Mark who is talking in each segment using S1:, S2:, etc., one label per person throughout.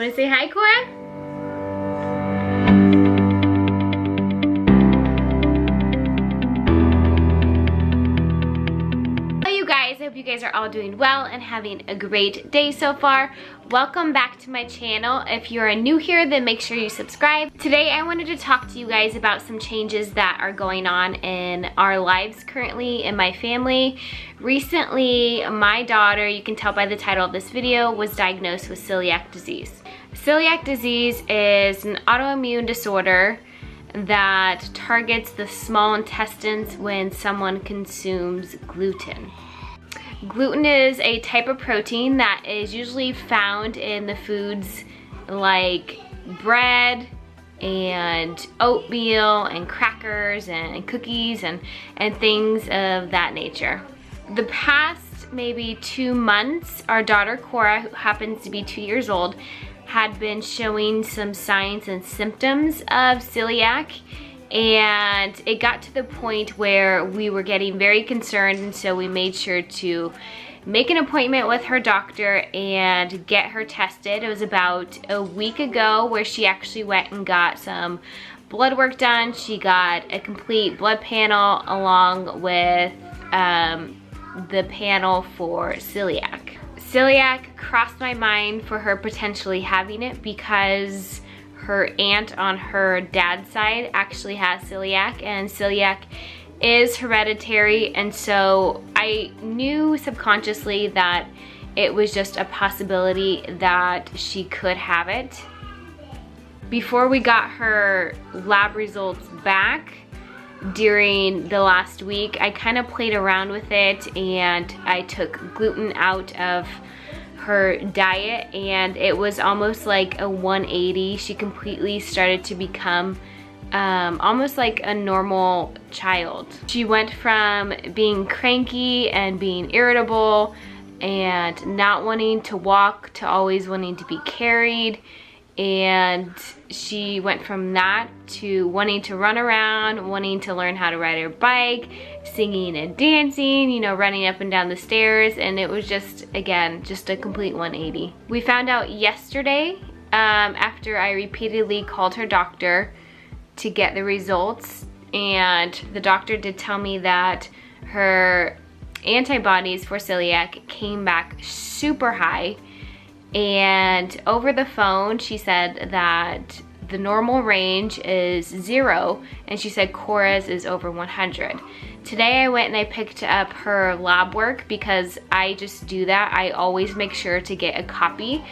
S1: Want to say hi, Cora? I hope you guys are all doing well and having a great day so far. Welcome back to my channel. If you're new here, then make sure you subscribe. Today I wanted to talk to you guys about some changes that are going on in our lives currently in my family. Recently, my daughter, you can tell by the title of this video, was diagnosed with celiac disease. Celiac disease is an autoimmune disorder that targets the small intestines when someone consumes gluten. Gluten is a type of protein that is usually found in the foods like bread and oatmeal and crackers and cookies and things of that nature. The past maybe 2 months, our daughter Cora, who happens to be 2 years old, had been showing some signs and symptoms of celiac. And it got to the point where we were getting very concerned, and so we made sure to make an appointment with her doctor and get her tested. It was about a week ago where she actually went and got some blood work done. She got a complete blood panel along with the panel for celiac. Celiac crossed my mind for her potentially having it because her aunt on her dad's side actually has celiac, and celiac is hereditary, and so I knew subconsciously that it was just a possibility that she could have it. Before we got her lab results back during the last week, I kind of played around with it and I took gluten out of her diet, and it was almost like a 180. She completely started to become almost like a normal child. She went from being cranky and being irritable and not wanting to walk to always wanting to be carried, and she went from that to wanting to run around, wanting to learn how to ride her bike, singing and dancing, you know, running up and down the stairs, and it was just, again, just a complete 180. We found out yesterday, after I repeatedly called her doctor to get the results, and the doctor did tell me that her antibodies for celiac came back super high. And over the phone, she said that the normal range is 0, and she said Cora's is over 100. Today I went and I picked up her lab work because I just do that. I always make sure to get a copy,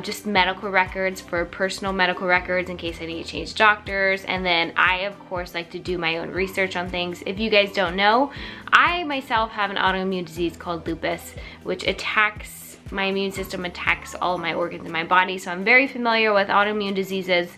S1: just medical records for personal medical records in case I need to change doctors. And then I, of course, like to do my own research on things. If you guys don't know, I myself have an autoimmune disease called lupus, which attacks my immune system, attacks all of my organs in my body. So I'm very familiar with autoimmune diseases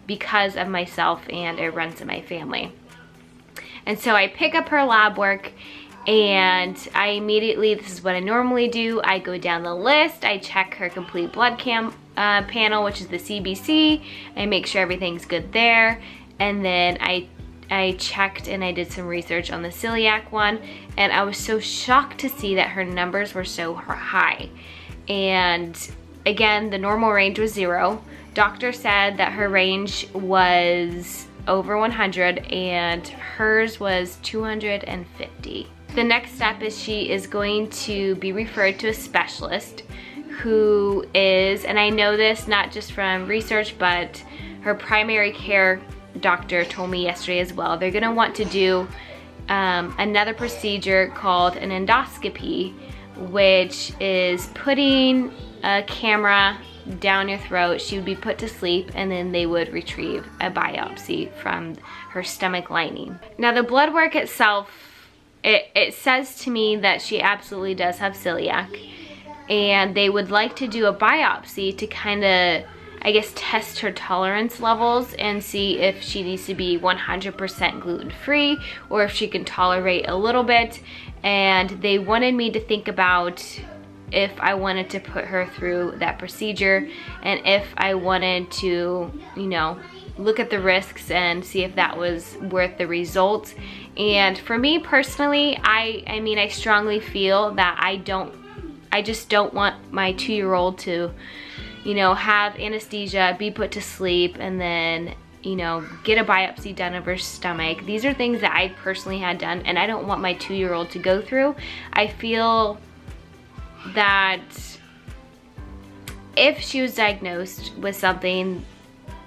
S1: because of myself, and it runs in my family. And so I pick up her lab work, and I immediately, this is what I normally do, I go down the list, I check her complete blood panel, which is the CBC, I make sure everything's good there, and then I checked and I did some research on the celiac one, and I was so shocked to see that her numbers were so high. And again, the normal range was 0. Doctor said that her range was over 100 and hers was 250. The next step is she is going to be referred to a specialist who is, and I know this not just from research, but her primary care doctor told me yesterday as well. They're gonna want to do another procedure called an endoscopy, which is putting a camera down your throat. She would be put to sleep, and then they would retrieve a biopsy from her stomach lining. Now the blood work itself, it says to me that she absolutely does have celiac, and they would like to do a biopsy to kind of, I guess, test her tolerance levels and see if she needs to be 100% gluten-free or if she can tolerate a little bit. And they wanted me to think about if I wanted to put her through that procedure and if I wanted to, you know, look at the risks and see if that was worth the results. And for me personally, I mean, I strongly feel that I just don't want my 2-year-old to you know, have anesthesia, be put to sleep, and then, you know, get a biopsy done of her stomach. These are things that I personally had done, and I don't want my 2-year-old to go through. I feel that if she was diagnosed with something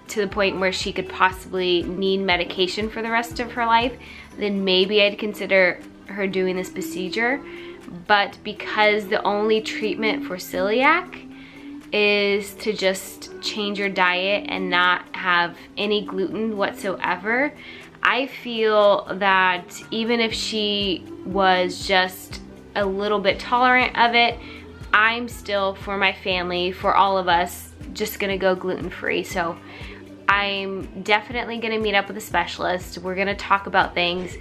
S1: to the point where she could possibly need medication for the rest of her life, then maybe I'd consider her doing this procedure. But because the only treatment for celiac is to just change your diet and not have any gluten whatsoever, I feel that even if she was just a little bit tolerant of it, I'm still, for my family, for all of us, just gonna go gluten-free. So I'm definitely gonna meet up with a specialist. We're gonna talk about things,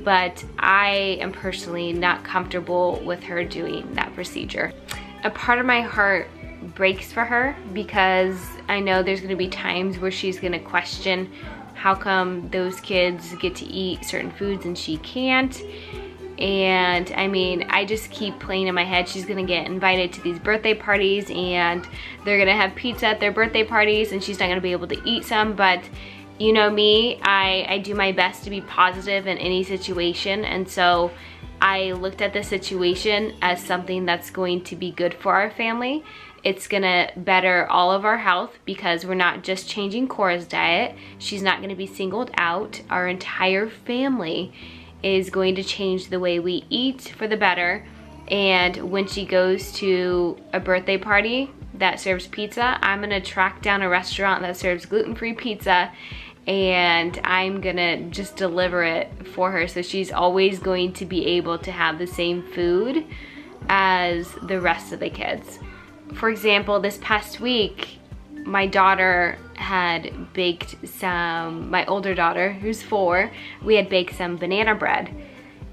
S1: but I am personally not comfortable with her doing that procedure. A part of my heart breaks for her because I know there's gonna be times where she's gonna question how come those kids get to eat certain foods and she can't. And I mean, I just keep playing in my head, she's gonna get invited to these birthday parties and they're gonna have pizza at their birthday parties and she's not gonna be able to eat some. But you know me, I do my best to be positive in any situation, and so I looked at this situation as something that's going to be good for our family. It's gonna better all of our health because we're not just changing Cora's diet. She's not gonna be singled out. Our entire family is going to change the way we eat for the better. And when she goes to a birthday party that serves pizza, I'm gonna track down a restaurant that serves gluten-free pizza and I'm gonna just deliver it for her, so she's always going to be able to have the same food as the rest of the kids. For example, this past week, my daughter had baked some, my older daughter, who's 4, we had baked some banana bread.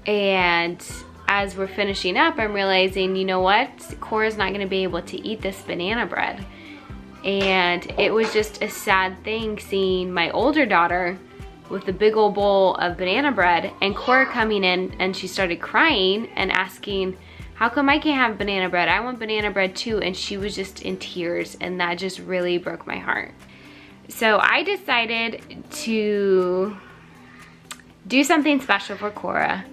S1: And as we're finishing up, I'm realizing, you know what? Cora's not gonna be able to eat this banana bread. And it was just a sad thing seeing my older daughter with a big old bowl of banana bread and Cora coming in and she started crying and asking, how come I can't have banana bread? I want banana bread too. And she was just in tears, and that just really broke my heart. So I decided to do something special for Cora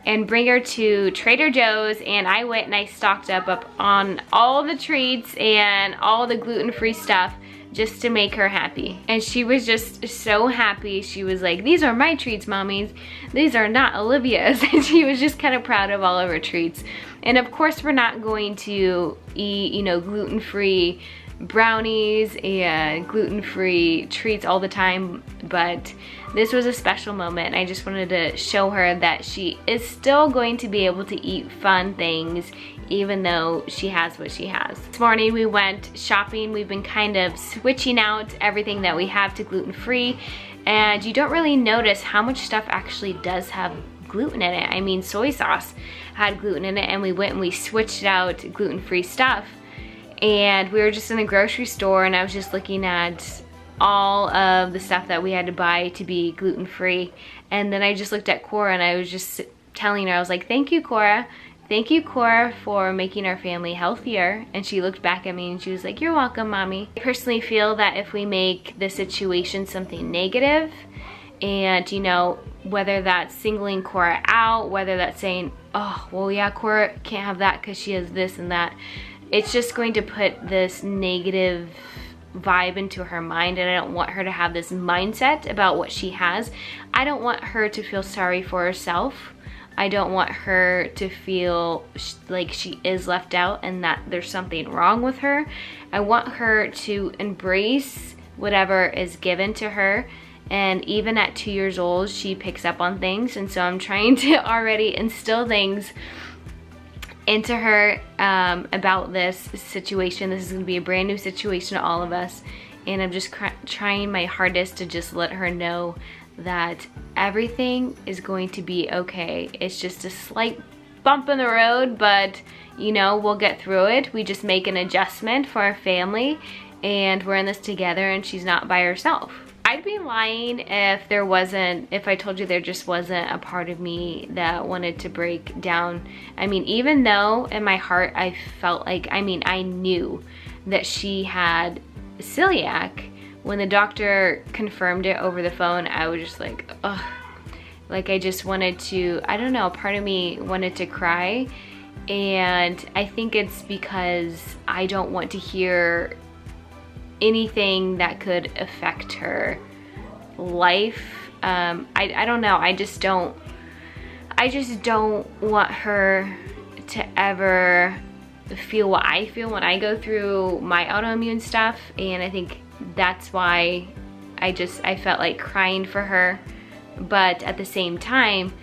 S1: and bring her to Trader Joe's, and I went and I stocked up on all the treats and all the gluten-free stuff just to make her happy. And she was just so happy. She was like, these are my treats, mommies. These are not Olivia's. And she was just kind of proud of all of her treats. And of course, we're not going to eat, you know, gluten-free brownies and gluten-free treats all the time, but this was a special moment. I just wanted to show her that she is still going to be able to eat fun things even though she has what she has. This morning we went shopping. We've been kind of switching out everything that we have to gluten-free, and you don't really notice how much stuff actually does have gluten in it. I mean, soy sauce had gluten in it, and we went and we switched out gluten-free stuff. And we were just in the grocery store and I was just looking at all of the stuff that we had to buy to be gluten-free. And then I just looked at Cora and I was just telling her, I was like, thank you, Cora. Thank you, Cora, for making our family healthier. And she looked back at me and she was like, you're welcome, mommy. I personally feel that if we make the situation something negative, and you know, whether that's singling Cora out, whether that's saying, oh, well yeah, Cora can't have that because she has this and that, it's just going to put this negative vibe into her mind, and I don't want her to have this mindset about what she has. I don't want her to feel sorry for herself. I don't want her to feel like she is left out and that there's something wrong with her. I want her to embrace whatever is given to her, and even at 2 years old, she picks up on things, and so I'm trying to already instill things into her about this situation. This is gonna be a brand new situation to all of us, and I'm just trying my hardest to just let her know that everything is going to be okay. It's just a slight bump in the road, but you know, we'll get through it. We just make an adjustment for our family, and we're in this together, and she's not by herself. I'd be lying if I told you there just wasn't a part of me that wanted to break down. I mean, even though in my heart I felt like, I mean, I knew that she had celiac, when the doctor confirmed it over the phone, I was just like, ugh. Like I just wanted to, I don't know, part of me wanted to cry. And I think it's because I don't want to hear anything that could affect her life. I don't know, I just don't want her to ever feel what I feel when I go through my autoimmune stuff. And I think that's why I felt like crying for her. But at the same time,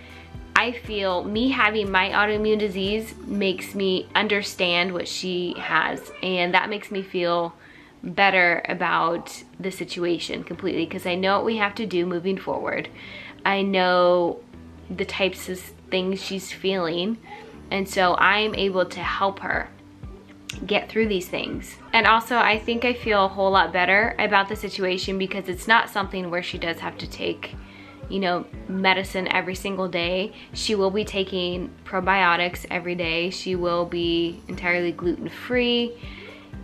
S1: I feel me having my autoimmune disease makes me understand what she has, and that makes me feel better about the situation completely, because I know what we have to do moving forward. I know the types of things she's feeling, and so I'm able to help her get through these things. And also I think I feel a whole lot better about the situation because it's not something where she does have to take, you know, medicine every single day. She will be taking probiotics every day. She will be entirely gluten-free.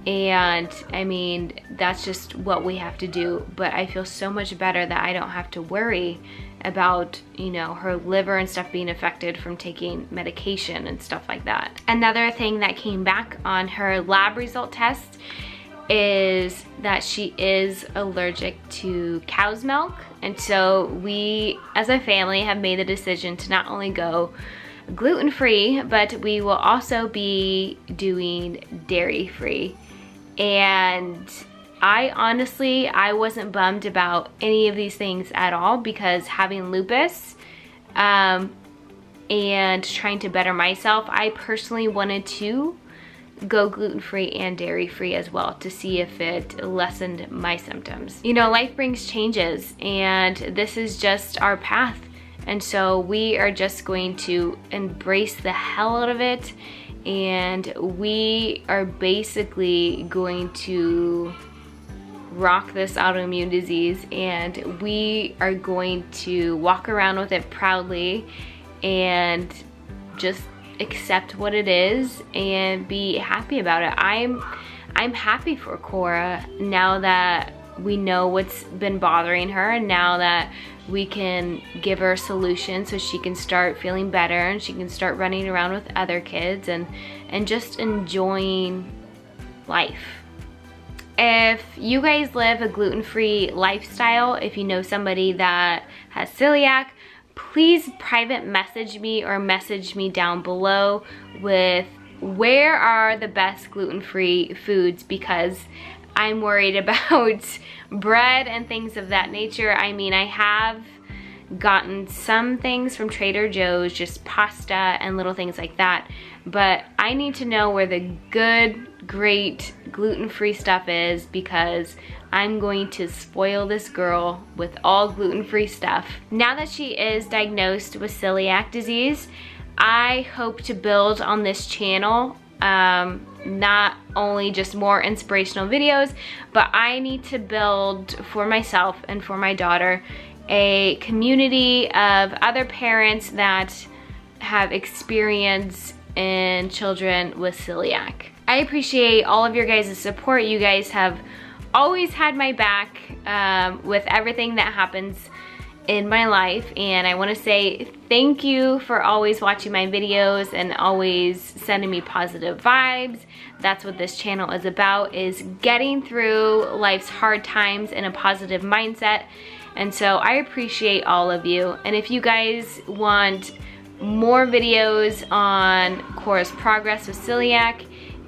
S1: And I mean, that's just what we have to do. But I feel so much better that I don't have to worry about, you know, her liver and stuff being affected from taking medication and stuff like that. Another thing that came back on her lab result test is that she is allergic to cow's milk. And so we as a family have made the decision to not only go gluten-free, but we will also be doing dairy-free. And I honestly wasn't bummed about any of these things at all, because having lupus and trying to better myself, I personally wanted to go gluten-free and dairy-free as well to see if it lessened my symptoms. You know, life brings changes, and this is just our path. And so we are just going to embrace the hell out of it, and we are basically going to rock this autoimmune disease, and we are going to walk around with it proudly and just accept what it is and be happy about it. I'm happy for Cora now that we know what's been bothering her, and now that we can give her a solution so she can start feeling better and she can start running around with other kids and just enjoying life. If you guys live a gluten-free lifestyle, if you know somebody that has celiac, please private message me or message me down below with where are the best gluten-free foods, because I'm worried about bread and things of that nature. I mean, I have gotten some things from Trader Joe's, just pasta and little things like that, but I need to know where the good, great gluten-free stuff is, because I'm going to spoil this girl with all gluten-free stuff. Now that she is diagnosed with celiac disease, I hope to build on this channel, not only just more inspirational videos, but I need to build for myself and for my daughter a community of other parents that have experience in children with celiac. I appreciate all of your guys' support. You guys have always had my back with everything that happens in my life, and I want to say thank you for always watching my videos and always sending me positive vibes. That's what this channel is about, is getting through life's hard times in a positive mindset. And so I appreciate all of you. And if you guys want more videos on Cora's progress with celiac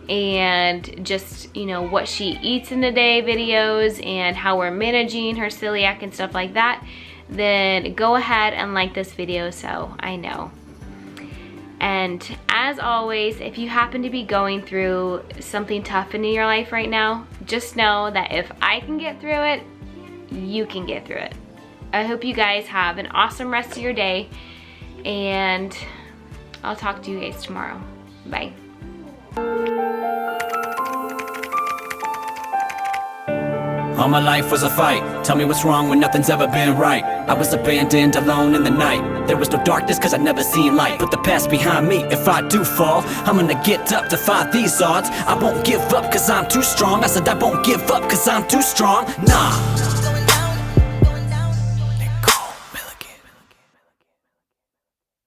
S1: and just, you know, what she eats in a day videos and how we're managing her celiac and stuff like that, then go ahead and like this video so I know. And as always, if you happen to be going through something tough in your life right now, just know that if I can get through it, you can get through it. I hope you guys have an awesome rest of your day, and I'll talk to you guys tomorrow. Bye.
S2: All my life was a fight. Tell me what's wrong when nothing's ever been right. I was abandoned, alone in the night. There was no darkness cause I never seen light. Put the past behind me, if I do fall, I'm gonna get up, defy these odds. I won't give up cause I'm too strong. I said I won't give up cause I'm too strong. Nah.